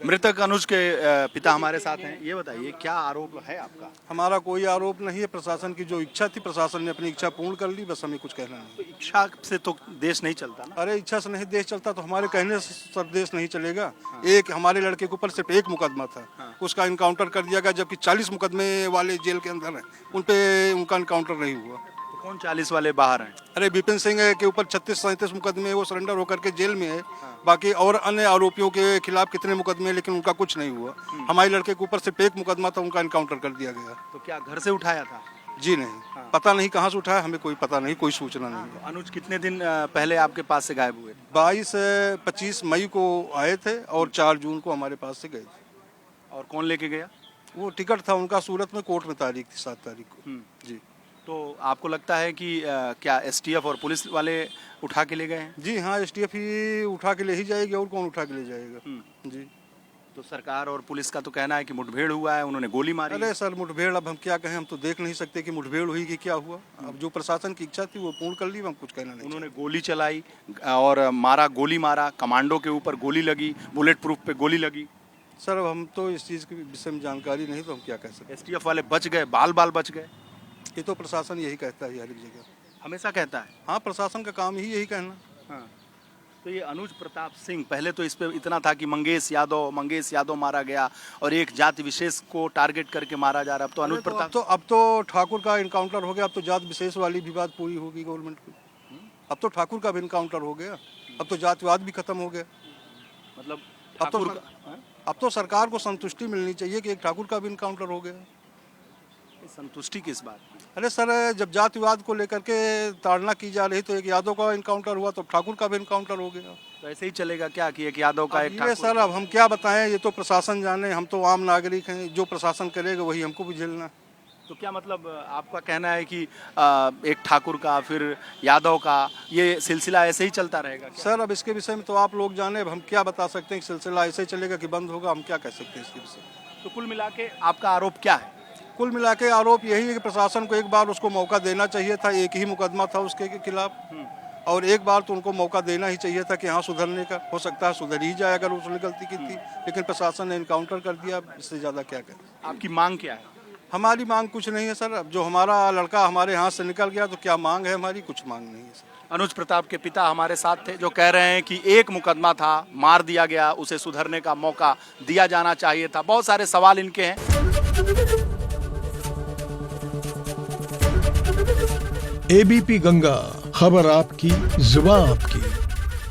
मृतक अनुज के पिता हमारे साथ हैं। ये बताइए क्या आरोप है आपका? हमारा कोई आरोप नहीं है। प्रशासन की जो इच्छा थी, प्रशासन ने अपनी इच्छा पूर्ण कर ली, बस हमें कुछ कहना नहीं। तो इच्छा से तो देश नहीं चलता ना। अरे इच्छा से नहीं देश चलता तो हमारे कहने से सब देश नहीं चलेगा। एक हमारे लड़के के ऊपर सिर्फ एक मुकदमा था, उसका इनकाउंटर कर दिया गया, जबकि 40 मुकदमे वाले जेल के अंदर हैं, उन पे उनका इनकाउंटर नहीं हुआ। तो कौन 40 वाले बाहर हैं? अरे विपिन सिंह के ऊपर 36-37 मुकदमे, वो सरेंडर होकर के जेल में है। बाकी और अन्य आरोपियों के खिलाफ कितने मुकदमे, लेकिन उनका कुछ नहीं हुआ। हमारे लड़के के ऊपर सिर्फ एक मुकदमा था, उनका इनकाउंटर कर दिया गया। तो क्या घर से उठाया था? जी नहीं, पता नहीं कहाँ से उठाया, हमें कोई पता नहीं, कोई सूचना नहीं। तो अनुज कितने दिन पहले आपके पास से गायब हुए? 22-25 मई को आए थे और 4 जून को हमारे पास से गए थे। और कौन लेके गया? वो टिकट था उनका सूरत में, कोर्ट में तारीख थी 7 तारीख को। जी तो आपको लगता है कि क्या एसटीएफ और पुलिस वाले उठा के ले गए हैं? जी हाँ, एसटीएफ ही उठा के ले ही जाएगी, और कौन उठा के ले जाएगा। जी। तो सरकार और पुलिस का तो कहना है कि मुठभेड़ हुआ है, उन्होंने गोली मारी। अरे सर, मुठभेड़ अब हम क्या कहें, हम तो देख नहीं सकते कि मुठभेड़ हुई कि क्या हुआ। अब जो प्रशासन की इच्छा थी वो पूर्ण कर ली, हम कुछ कहना नहीं। उन्होंने गोली चलाई और मारा, गोली मारा, कमांडो के ऊपर गोली लगी, बुलेट प्रूफ पे गोली लगी। सर अब हम तो इस चीज़ के विषय में जानकारी नहीं, तो हम क्या कह सकते। एसटीएफ वाले बच गए, बाल बाल बच गए। ये तो प्रशासन यही कहता है हर एक जगह, हमेशा कहता है। हाँ, प्रशासन का काम ही यही कहना। हाँ। तो ये अनुज प्रताप सिंह, पहले तो इस पे इतना था कि मंगेश यादव मारा गया और एक जाति विशेष को टारगेट करके मारा जा रहा। अब तो अनुज प्रताप अब तो ठाकुर का इनकाउंटर हो गया, अब तो जात विशेष वाली भी बात पूरी होगी गवर्नमेंट की। अब तो ठाकुर का भी इनकाउंटर हो गया, अब तो जातिवाद भी खत्म हो गया। मतलब अब तो सरकार को संतुष्टि मिलनी चाहिए कि एक ठाकुर का भी इनकाउंटर हो गया। संतुष्टि किस बात की? अरे सर, जब जातिवाद को लेकर के ताड़ना की जा रही तो एक यादव का इनकाउंटर हुआ, तो ठाकुर का भी इनकाउंटर हो गया। तो ऐसे ही चलेगा क्या कि एक यादव का एक ये ठाकुर? सर अब हम क्या बताएं, ये तो प्रशासन जाने, हम तो आम नागरिक हैं, जो प्रशासन करेगा वही हमको भी झेलना। तो क्या मतलब आपका कहना है कि एक ठाकुर का फिर यादव का ये सिलसिला ऐसे ही चलता रहेगा क्या? सर अब इसके विषय में तो आप लोग जाने, अब हम क्या बता सकते हैं कि सिलसिला ऐसे ही चलेगा कि बंद होगा, हम क्या कह सकते हैं इसके विषय में। तो कुल मिला के आपका आरोप क्या है? कुल मिला के आरोप यही है कि प्रशासन को एक बार उसको मौका देना चाहिए था। एक ही मुकदमा था उसके खिलाफ, और एक बार तो उनको मौका देना ही चाहिए था कि हाँ सुधरने का, हो सकता है सुधर ही जाए अगर उसने गलती की थी, लेकिन प्रशासन ने इनकाउंटर कर दिया। इससे ज़्यादा क्या करें। आपकी मांग क्या है? हमारी मांग कुछ नहीं है सर, अब जो हमारा लड़का हमारे हाथ से निकल गया तो क्या मांग है हमारी, कुछ मांग नहीं है सर। अनुज प्रताप के पिता हमारे साथ थे, जो कह रहे हैं कि एक मुकदमा था, मार दिया गया, उसे सुधरने का मौका दिया जाना चाहिए था। बहुत सारे सवाल इनके हैं। एबीपी गंगा, खबर आपकी, जुबान आपकी।